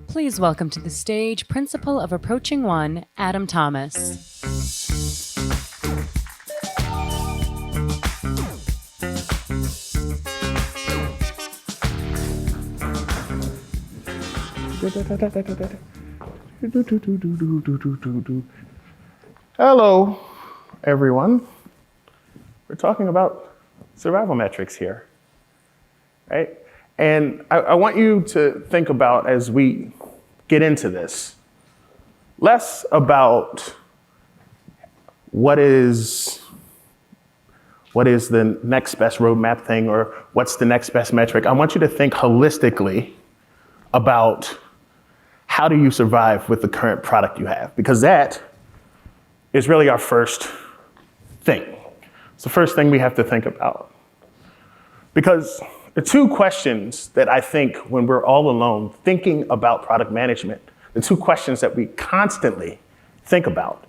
Please welcome to the stage Principal of Approaching One, Adam Thomas. Hello, everyone. We're talking about survival metrics here, right? And I want you to think about, as we get into this, less about what is the next best roadmap thing or what's the next best metric. I want you to think holistically about how do you survive with the current product you have, because that is really our first thing. It's the first thing we have to think about. Because the two questions that I think when we're all alone thinking about product management, the two questions that we constantly think about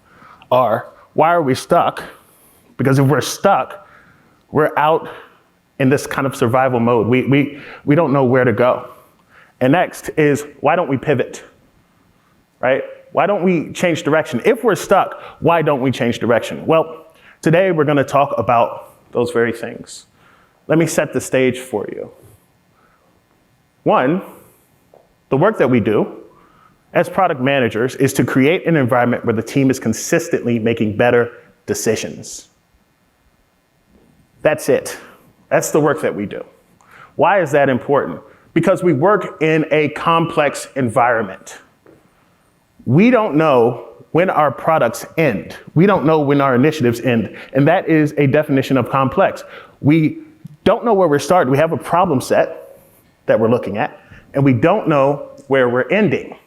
are, why are we stuck? Because if we're stuck, we're out in this kind of survival mode. We don't know where to go. And next is, why don't we pivot, right? Why don't we change direction? If we're stuck, why don't we change direction? Well, today we're going to talk about those very things. Let me set the stage for you. One, the work that we do as product managers is to create an environment where the team is consistently making better decisions. That's it. That's the work that we do. Why is that important? Because we work in a complex environment. We don't know when our products end. We don't know when our initiatives end. And that is a definition of complex. We don't know where we're starting. We have a problem set that we're looking at, and we don't know where we're ending.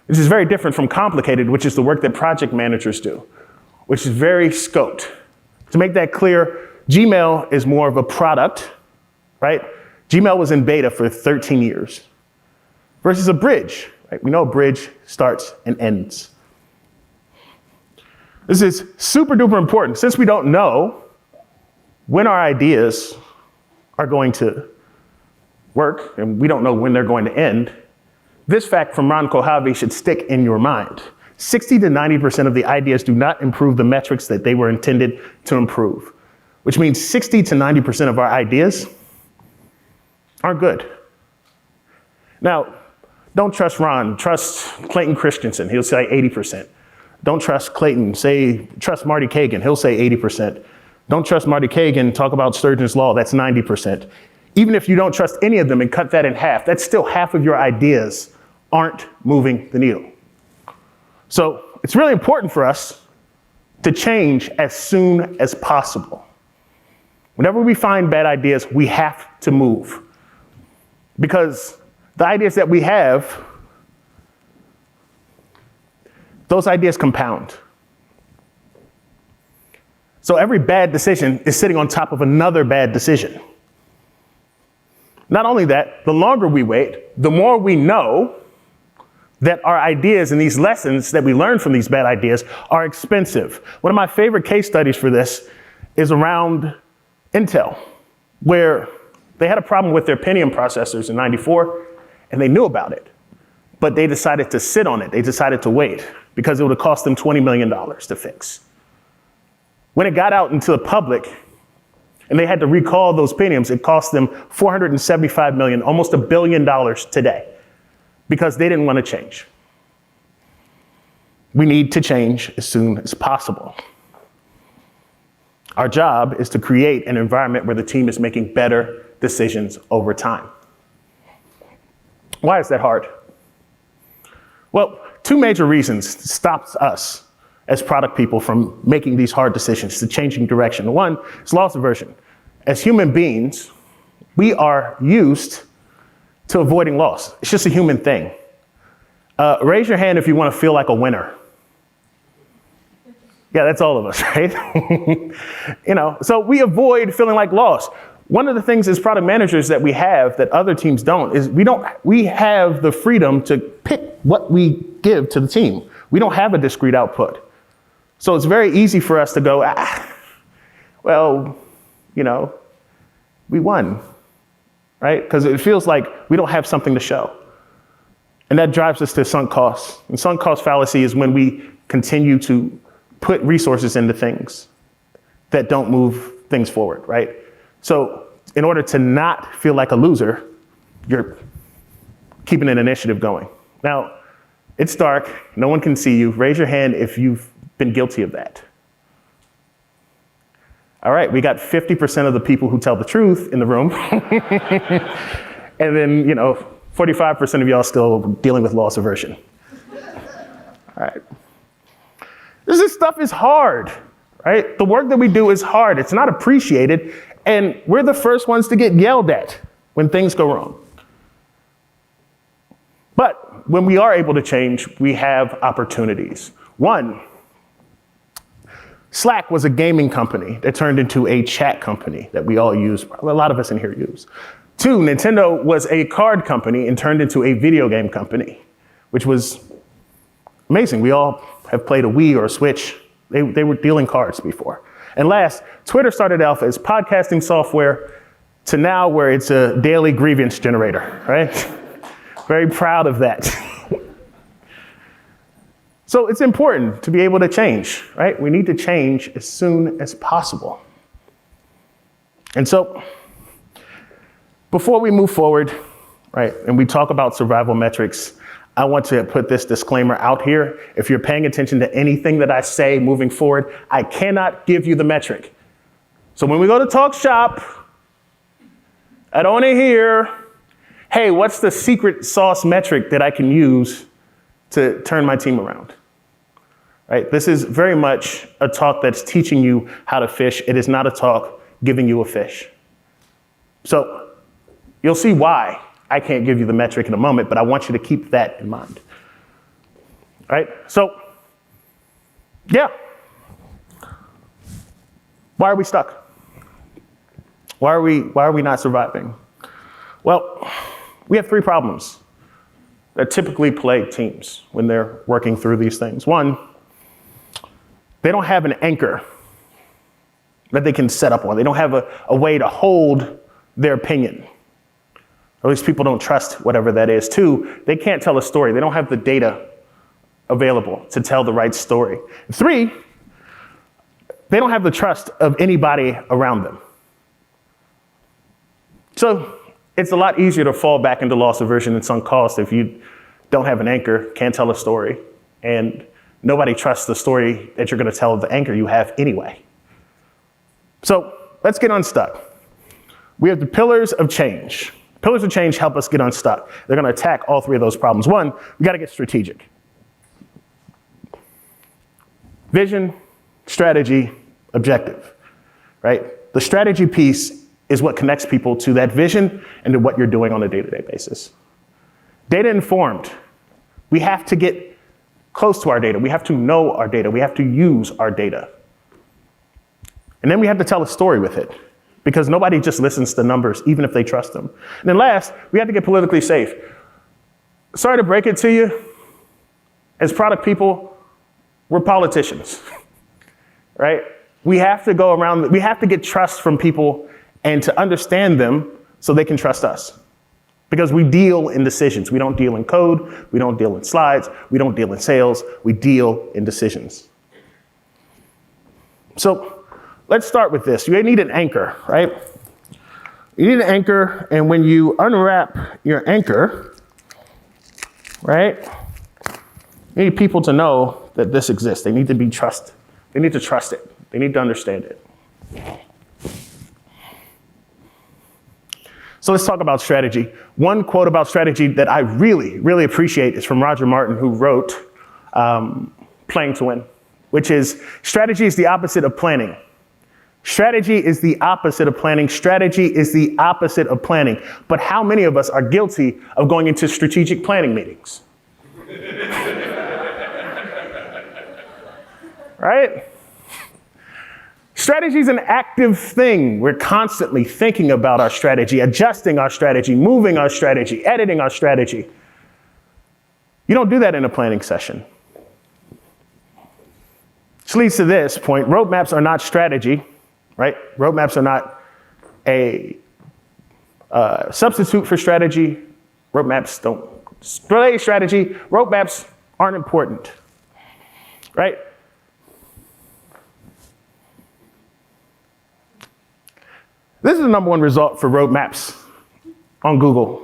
This is very different from complicated, which is the work that project managers do, which is very scoped. To make that clear, Gmail is more of a product, right? Gmail was in beta for 13 years versus a bridge, right? We know a bridge starts and ends. This is super duper important. Since we don't know when our ideas are going to work, and we don't know when they're going to end, this fact from Ron Kohavi should stick in your mind. 60 to 90% of the ideas do not improve the metrics that they were intended to improve, which means 60 to 90% of our ideas aren't good. Now, don't trust Ron, trust Clayton Christensen, he'll say 80%. Don't trust Clayton, trust Marty Kagan, he'll say 80%. Don't trust Marty Kagan, talk about Sturgeon's Law, that's 90%. Even if you don't trust any of them and cut that in half, that's still half of your ideas aren't moving the needle. So it's really important for us to change as soon as possible. Whenever we find bad ideas, we have to move. Because the ideas that we have, those ideas compound. So every bad decision is sitting on top of another bad decision. Not only that, the longer we wait, the more we know that our ideas and these lessons that we learn from these bad ideas are expensive. One of my favorite case studies for this is around Intel, where they had a problem with their Pentium processors in '94, and they knew about it. But they decided to sit on it. They decided to wait because it would have cost them $20 million to fix. When it got out into the public and they had to recall those Pentiums, it cost them $475 million, almost $1 billion today, because they didn't want to change. We need to change as soon as possible. Our job is to create an environment where the team is making better decisions over time. Why is that hard? Well, two major reasons stops us as product people from making these hard decisions, to changing direction. One is loss aversion. As human beings, we are used to avoiding loss. It's just a human thing. Raise your hand if you want to feel like a winner. Yeah, that's all of us, right? So we avoid feeling like loss. One of the things as product managers that we have that other teams don't is we have the freedom to pick what we give to the team. We don't have a discrete output. So it's very easy for us to go, we won, right? Because it feels like we don't have something to show. And that drives us to sunk costs. And sunk cost fallacy is when we continue to put resources into things that don't move things forward, right? So in order to not feel like a loser, you're keeping an initiative going. Now, it's dark, no one can see you. Raise your hand if you've been guilty of that. All right, we got 50% of the people who tell the truth in the room. And then, 45% of y'all still dealing with loss aversion. All right. This stuff is hard, right? The work that we do is hard. It's not appreciated. And we're the first ones to get yelled at when things go wrong. But when we are able to change, we have opportunities. One, Slack was a gaming company that turned into a chat company that we all use. A lot of us in here use. Two, Nintendo was a card company and turned into a video game company, which was amazing. We all have played a Wii or a Switch. They were dealing cards before. And last, Twitter started out as podcasting software to now where it's a daily grievance generator, right? Very proud of that. So it's important to be able to change, right? We need to change as soon as possible. And so before we move forward, right, and we talk about survival metrics, I want to put this disclaimer out here. If you're paying attention to anything that I say moving forward, I cannot give you the metric. So when we go to talk shop, I don't want to hear, hey, what's the secret sauce metric that I can use to turn my team around? Right? This is very much a talk that's teaching you how to fish. It is not a talk giving you a fish. So you'll see why I can't give you the metric in a moment, but I want you to keep that in mind. Right? So, yeah. Why are we stuck? Why are we not surviving? Well, we have three problems that typically plague teams when they're working through these things. One, they don't have an anchor that they can set up on. They don't have a way to hold their opinion. Or at least people don't trust whatever that is. Two, they can't tell a story. They don't have the data available to tell the right story. Three, they don't have the trust of anybody around them. So it's a lot easier to fall back into loss aversion and sunk cost if you don't have an anchor, can't tell a story, and nobody trusts the story that you're going to tell the anchor you have anyway. So let's get unstuck. We have the pillars of change. Pillars of change help us get unstuck. They're going to attack all three of those problems. One, we got to get strategic. Vision, strategy, objective, right? The strategy piece is what connects people to that vision and to what you're doing on a day-to-day basis. Data informed. We have to get close to our data. We have to know our data. We have to use our data. And then we have to tell a story with it, because nobody just listens to numbers, even if they trust them. And then last, we have to get politically safe. Sorry to break it to you. As product people, we're politicians, right? We have to go around, we have to get trust from people and to understand them so they can trust us. Because we deal in decisions. We don't deal in code. We don't deal in slides. We don't deal in sales. We deal in decisions. So let's start with this. You need an anchor, right? You need an anchor, and when you unwrap your anchor, right, you need people to know that this exists. They need to be trusted. They need to trust it. They need to understand it. So let's talk about strategy. One quote about strategy that I really, really appreciate is from Roger Martin, who wrote Playing to Win, which is, strategy is the opposite of planning. Strategy is the opposite of planning. Strategy is the opposite of planning. But how many of us are guilty of going into strategic planning meetings? Right? Strategy is an active thing. We're constantly thinking about our strategy, adjusting our strategy, moving our strategy, editing our strategy. You don't do that in a planning session. Which leads to this point. Roadmaps are not strategy, right? Roadmaps are not a substitute for strategy. Roadmaps don't Delay strategy, roadmaps aren't important, right? This is the number one result for roadmaps on Google.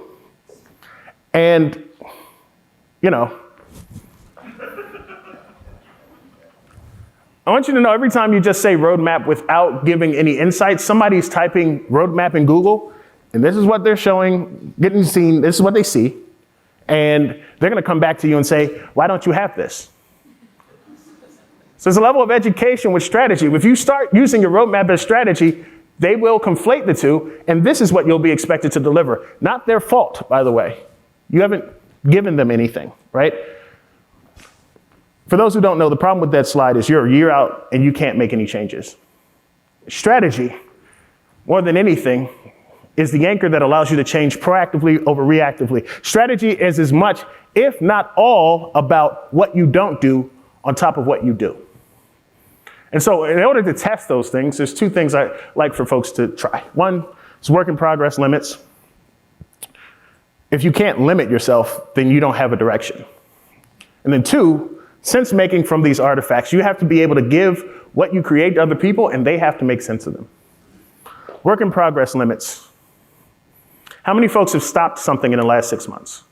And, you know, I want you to know every time you just say roadmap without giving any insight, somebody's typing roadmap in Google, and this is what they're showing, getting seen, this is what they see. And they're gonna come back to you and say, why don't you have this? So there's a level of education with strategy. If you start using your roadmap as strategy, they will conflate the two, and this is what you'll be expected to deliver. Not their fault, by the way. You haven't given them anything, right? For those who don't know, the problem with that slide is you're a year out and you can't make any changes. Strategy, more than anything, is the anchor that allows you to change proactively over reactively. Strategy is as much, if not all, about what you don't do on top of what you do. And so in order to test those things, there's two things I like for folks to try. One is work in progress limits. If you can't limit yourself, then you don't have a direction. And then two, sense making from these artifacts. You have to be able to give what you create to other people, and they have to make sense of them. Work in progress limits. How many folks have stopped something in the last 6 months?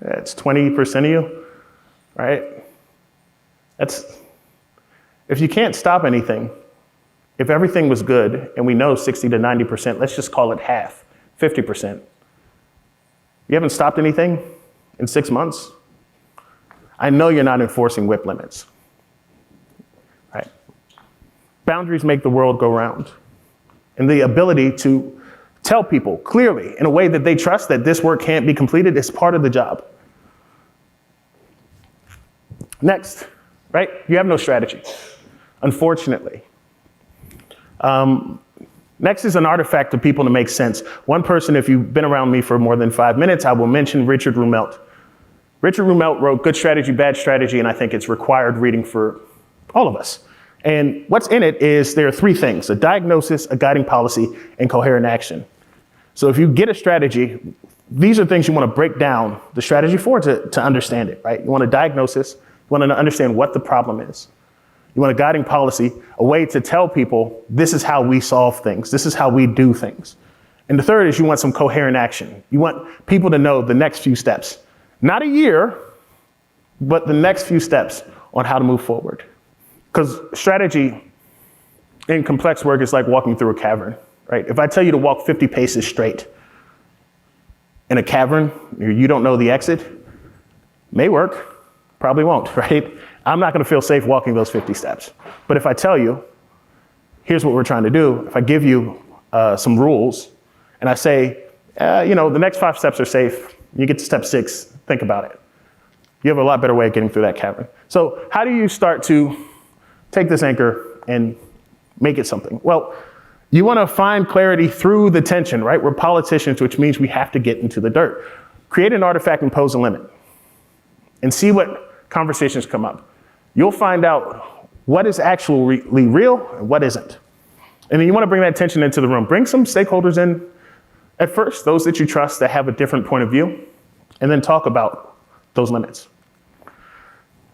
That's 20% of you, right? If you can't stop anything, if everything was good, and we know 60 to 90%, let's just call it half, 50%. You haven't stopped anything in 6 months? I know you're not enforcing WIP limits, right? Boundaries make the world go round. And the ability to tell people clearly in a way that they trust that this work can't be completed is part of the job. Next, right? You have no strategy, unfortunately. Next is an artifact to people to make sense. One person, if you've been around me for more than 5 minutes, I will mention Richard Rumelt. Richard Rumelt wrote Good Strategy, Bad Strategy, and I think it's required reading for all of us. And what's in it is there are three things: a diagnosis, a guiding policy, and coherent action. So if you get a strategy, these are things you want to break down the strategy for to understand it, right? You want a diagnosis, you want to understand what the problem is. You want a guiding policy, a way to tell people this is how we solve things, this is how we do things. And the third is you want some coherent action. You want people to know the next few steps. Not a year, but the next few steps on how to move forward. Because strategy in complex work is like walking through a cavern, right? If I tell you to walk 50 paces straight in a cavern, you don't know the exit, may work, probably won't, right? I'm not gonna feel safe walking those 50 steps. But if I tell you, here's what we're trying to do, if I give you some rules and I say, the next 5 steps are safe, you get to step 6, think about it. You have a lot better way of getting through that cavern. So how do you start to take this anchor and make it something? Well, you want to find clarity through the tension, right? We're politicians, which means we have to get into the dirt. Create an artifact and pose a limit and see what conversations come up. You'll find out what is actually real and what isn't. And then you want to bring that tension into the room. Bring some stakeholders in at first, those that you trust that have a different point of view, and then talk about those limits.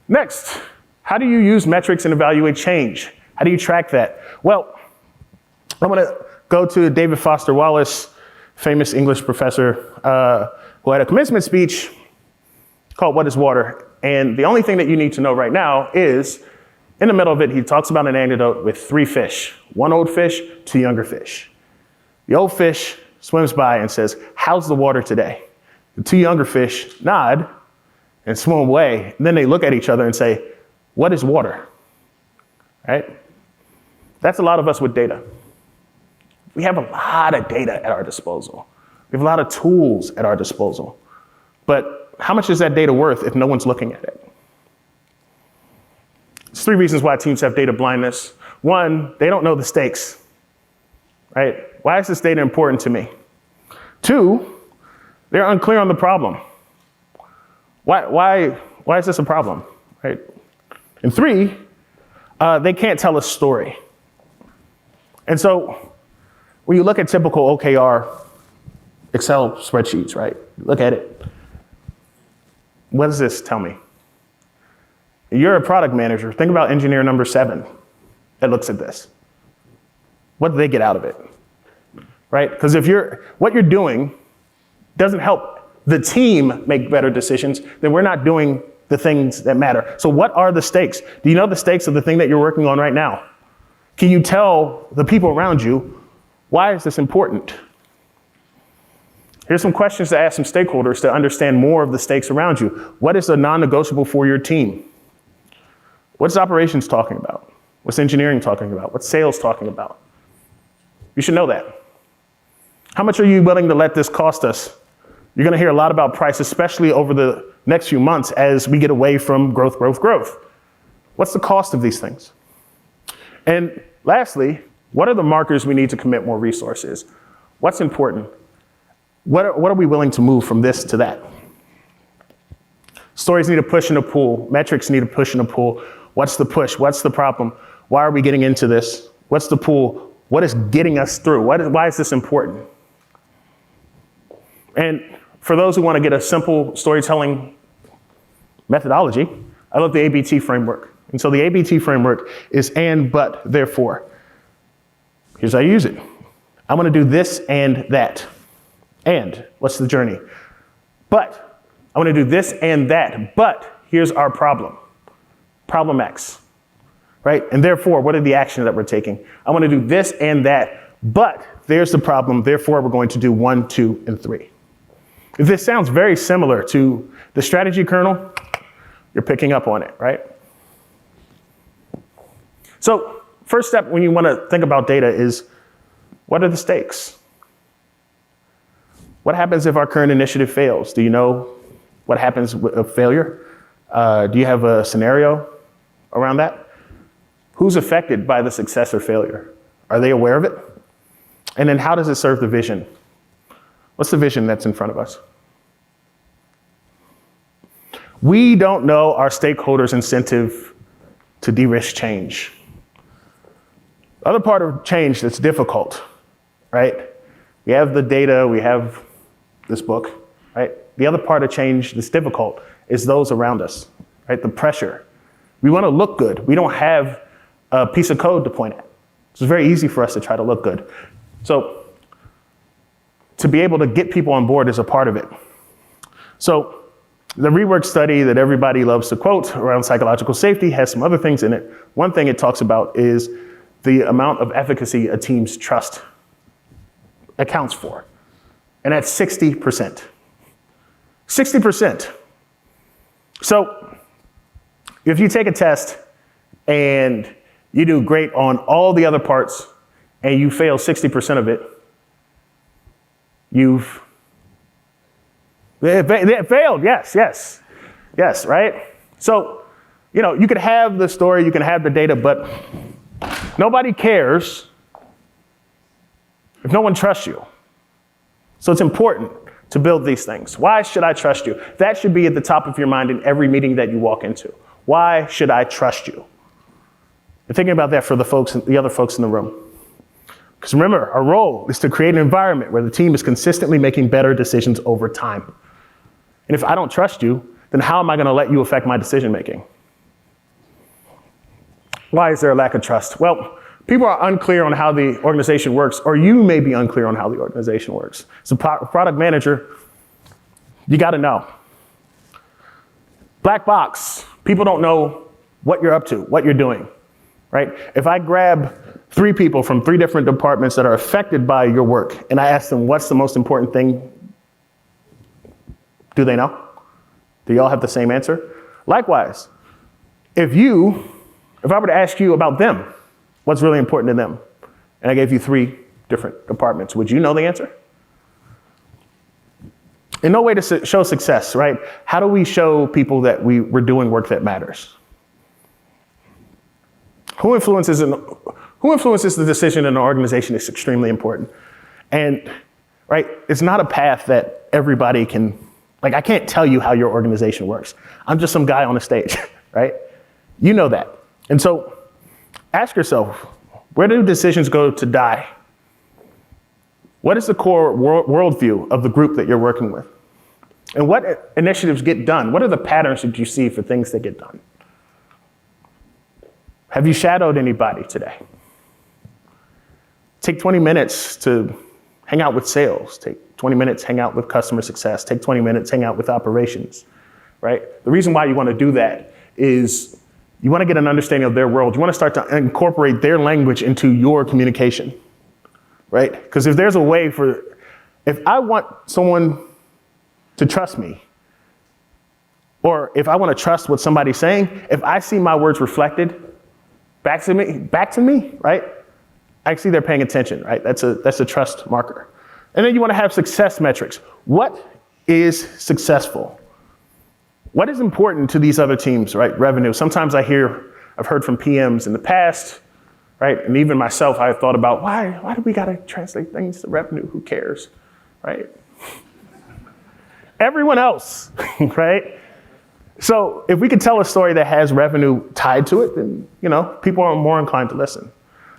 Next, how do you use metrics and evaluate change? How do you track that? Well, I'm going to go to David Foster Wallace, famous English professor, who had a commencement speech called What is Water? And the only thing that you need to know right now is, in the middle of it, he talks about an anecdote with 3 fish, 1 old fish, 2 younger fish. The old fish swims by and says, "How's the water today?" The 2 younger fish nod and swim away. And then they look at each other and say, "What is water?" Right? That's a lot of us with data. We have a lot of data at our disposal. We have a lot of tools at our disposal. But how much is that data worth if no one's looking at it? There's 3 reasons why teams have data blindness. 1, they don't know the stakes, right? Why is this data important to me? 2, they're unclear on the problem. Why is this a problem, right? And 3, they can't tell a story. And so when you look at typical OKR, Excel spreadsheets, right? Look at it. What does this tell me? You're a product manager. Think about engineer number 7 that looks at this. What do they get out of it? Right? Because if what you're doing doesn't help the team make better decisions, then we're not doing the things that matter. So what are the stakes? Do you know the stakes of the thing that you're working on right now? Can you tell the people around you, why is this important? Here's some questions to ask some stakeholders to understand more of the stakes around you. What is a non-negotiable for your team? What's operations talking about? What's engineering talking about? What's sales talking about? You should know that. How much are you willing to let this cost us? You're going to hear a lot about price, especially over the next few months as we get away from growth. What's the cost of these things? And lastly, what are the markers we need to commit more resources? What's important? What are we willing to move from this to that? Stories need a push and a pull. Metrics need a push and a pull. What's the push? What's the problem? Why are we getting into this? What's the pull? What is getting us through? Why is this important? And for those who want to get a simple storytelling methodology, I love the ABT framework. And so the ABT framework is and, but, therefore. Here's how you use it. I'm going to do this and that. And, what's the journey? But, I want to do this and that. But, here's our problem. Problem X. Right? And therefore, what are the actions that we're taking? I want to do this and that. But, there's the problem. Therefore, we're going to do 1, 2, and 3. If this sounds very similar to the strategy kernel, you're picking up on it, right? So, first step when you want to think about data is, what are the stakes? What happens if our current initiative fails? Do you know what happens with a failure? Do you have a scenario around that? Who's affected by the success or failure? Are they aware of it? And then how does it serve the vision? What's the vision that's in front of us? We don't know our stakeholders' incentive to de-risk change. The other part of change that's difficult, right? We have the data, we have this book, right? The other part of change that's difficult is those around us, right? The pressure. We want to look good. We don't have a piece of code to point at. It's very easy for us to try to look good. So to be able to get people on board is a part of it. So the rework study that everybody loves to quote around psychological safety has some other things in it. One thing it talks about is the amount of efficacy a team's trust accounts for. And that's 60%. 60%. So if you take a test and you do great on all the other parts and you fail 60% of it, they failed, yes, right? So, you could have the story, you can have the data, but nobody cares if no one trusts you. So it's important to build these things. Why should I trust you? That should be at the top of your mind in every meeting that you walk into. Why should I trust you? And thinking about that for the other folks in the room. Because remember, our role is to create an environment where the team is consistently making better decisions over time. And if I don't trust you, then how am I going to let you affect my decision making? Why is there a lack of trust? Well, people are unclear on how the organization works, or you may be unclear on how the organization works. As a product manager, you got to know. Black box. People don't know what you're up to, what you're doing, right? If I grab 3 people from 3 different departments that are affected by your work, and I ask them, what's the most important thing? Do they know? Do y'all have the same answer? Likewise, if I were to ask you about them, what's really important to them, and I gave you 3 different departments, would you know the answer? In no way to show success, right? How do we show people that we're doing work that matters? Who influences the decision in an organization is extremely important. And, right, it's not a path that everybody can, I can't tell you how your organization works. I'm just some guy on a stage, right? You know that. And so ask yourself, where do decisions go to die? What is the core worldview of the group that you're working with? And what initiatives get done? What are the patterns that you see for things that get done? Have you shadowed anybody today? Take 20 minutes to hang out with sales. Take 20 minutes, hang out with customer success. Take 20 minutes, hang out with operations, right? The reason why you want to do that is you want to get an understanding of their world. You want to start to incorporate their language into your communication, right? Because if there's a way if I want someone to trust me, or if I want to trust what somebody's saying, if I see my words reflected back to me, right? I see they're paying attention, right? That's a trust marker. And then you want to have success metrics. What is successful? What is important to these other teams, right? Revenue. Sometimes I've heard from PMs in the past, right? And even myself, I thought about why do we got to translate things to revenue? Who cares, right? Everyone else, right? So if we could tell a story that has revenue tied to it, then, people are more inclined to listen.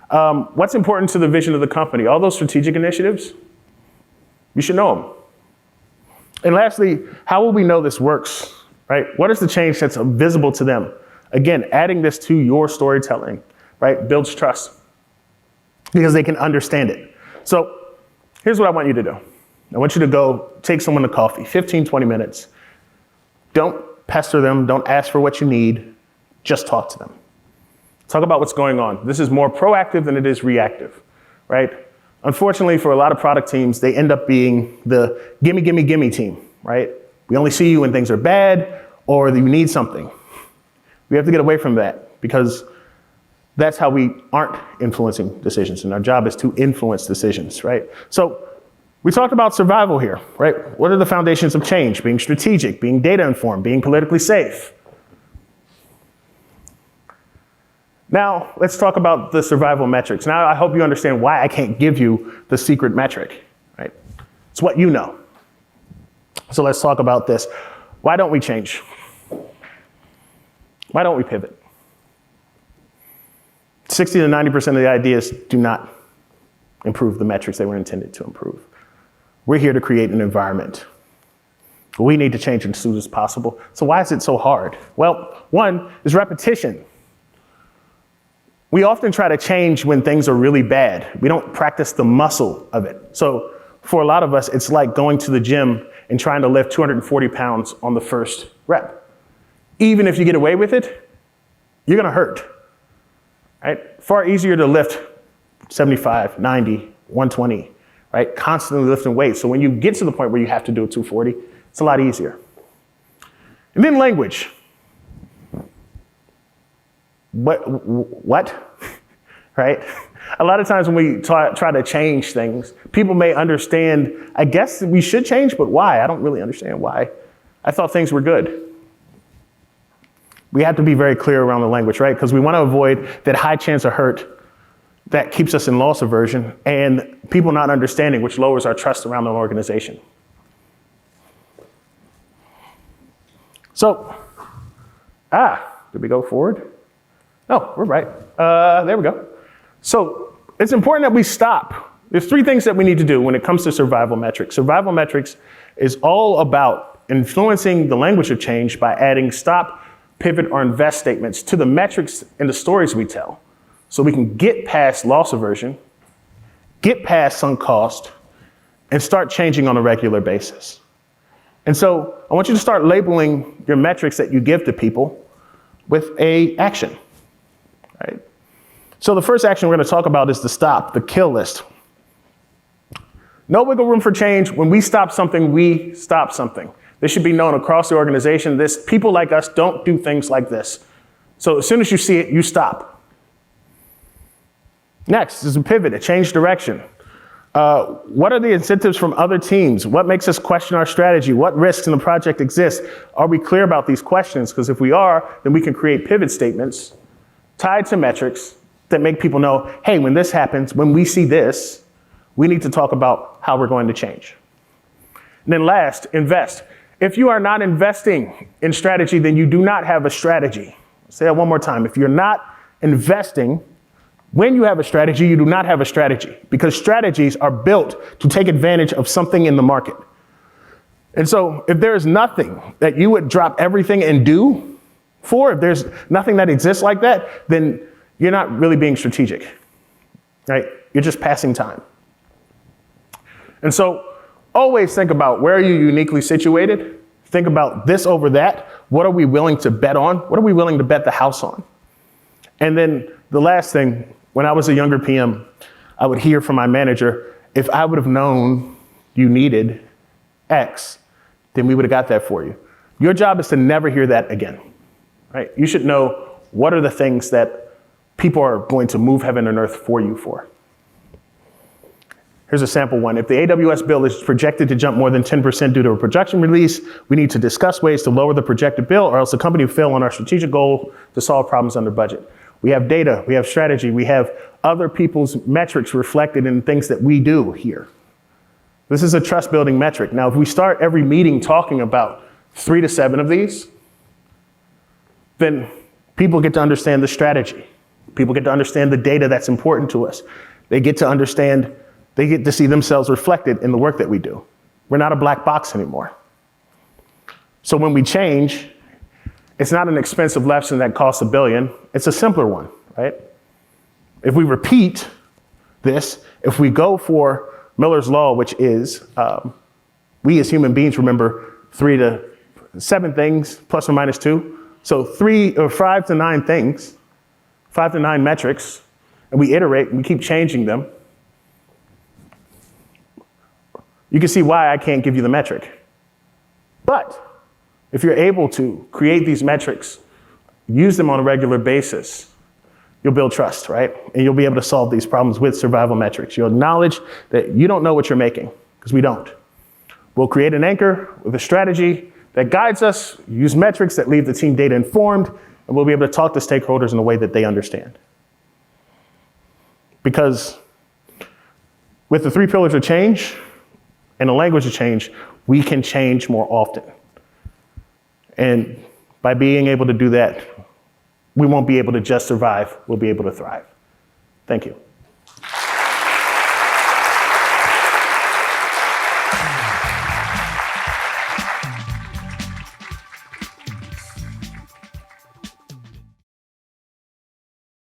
What's important to the vision of the company? All those strategic initiatives, you should know them. And lastly, how will we know this works, right? What is the change that's visible to them? Again, adding this to your storytelling, right, builds trust because they can understand it. So here's what I want you to do. I want you to go take someone to coffee, 15, 20 minutes. Don't pester them. Don't ask for what you need. Just talk to them. Talk about what's going on. This is more proactive than it is reactive, right? Unfortunately, for a lot of product teams, they end up being the gimme, gimme, gimme team, right? We only see you when things are bad or you need something. We have to get away from that because that's how we aren't influencing decisions, and our job is to influence decisions, right? So we talked about survival here, right? What are the foundations of change? Being strategic, being data informed, being politically safe. Now, let's talk about the survival metrics. Now, I hope you understand why I can't give you the secret metric, right? It's what you know. So let's talk about this. Why don't we change? Why don't we pivot? 60 to 90% of the ideas do not improve the metrics they were intended to improve. We're here to create an environment. We need to change as soon as possible. So why is it so hard? Well, one is repetition. We often try to change when things are really bad. We don't practice the muscle of it. So for a lot of us, it's like going to the gym and trying to lift 240 pounds on the first rep. Even if you get away with it, you're gonna hurt, right? Far easier to lift 75, 90, 120, right? Constantly lifting weights. So when you get to the point where you have to do a 240, it's a lot easier. And then language. What? Right? A lot of times when we try to change things, people may understand, I guess we should change, but why? I don't really understand why. I thought things were good. We have to be very clear around the language, right? Because we want to avoid that high chance of hurt that keeps us in loss aversion and people not understanding, which lowers our trust around an organization. So, did we go forward? Oh, we're right. There we go. So it's important that we stop. There's three things that we need to do when it comes to survival metrics. Survival metrics is all about influencing the language of change by adding stop, pivot, or invest statements to the metrics and the stories we tell. So we can get past loss aversion, get past sunk cost, and start changing on a regular basis. And so I want you to start labeling your metrics that you give to people with an action. Right? So the first action we're going to talk about is the stop, the kill list. No wiggle room for change. When we stop something, we stop something. This should be known across the organization. People like us don't do things like this. So as soon as you see it, you stop. Next is a pivot, a change direction. What are the incentives from other teams? What makes us question our strategy? What risks in the project exist? Are we clear about these questions? Because if we are, then we can create pivot statements tied to metrics that make people know, hey, when this happens, when we see this, we need to talk about how we're going to change. And then last, invest. If you are not investing in strategy, then you do not have a strategy. I'll say that one more time. If you're not investing, When you have a strategy, you do not have a strategy, because strategies are built to take advantage of something in the market. And so if there is nothing that you would drop everything and do for, if there's nothing that exists like that, then you're not really being strategic, right? You're just passing time. And so always think about, where are you uniquely situated? Think about this over that. What are we willing to bet on? What are we willing to bet the house on? And then the last thing, when I was a younger PM, I would hear from my manager, if I would have known you needed X, then we would have got that for you. Your job is to never hear that again, right? You should know, what are the things that people are going to move heaven and earth for you for. Here's a sample one. If the AWS bill is projected to jump more than 10% due to a production release, we need to discuss ways to lower the projected bill, or else the company will fail on our strategic goal to solve problems under budget. We have data, we have strategy, we have other people's metrics reflected in things that we do here. This is a trust building metric. Now, if we start every meeting talking about 3 to 7 of these, then people get to understand the strategy. People get to understand the data that's important to us. They get to see themselves reflected in the work that we do. We're not a black box anymore. So when we change, it's not an expensive lesson that costs $1 billion. It's a simpler one, right? If we repeat this, if we go for Miller's Law, which is we as human beings remember 3 to 7 things, plus or minus 2. So 3 or 5 to 9 things, 5 to 9 metrics, and we iterate and we keep changing them. You can see why I can't give you the metric. But if you're able to create these metrics, use them on a regular basis, you'll build trust, right? And you'll be able to solve these problems with survival metrics. You'll acknowledge that you don't know what you're making, because we don't. We'll create an anchor with a strategy that guides us, use metrics that leave the team data informed, and we'll be able to talk to stakeholders in a way that they understand. Because with the 3 pillars of change and the language of change, we can change more often. And by being able to do that, we won't be able to just survive, we'll be able to thrive. Thank you.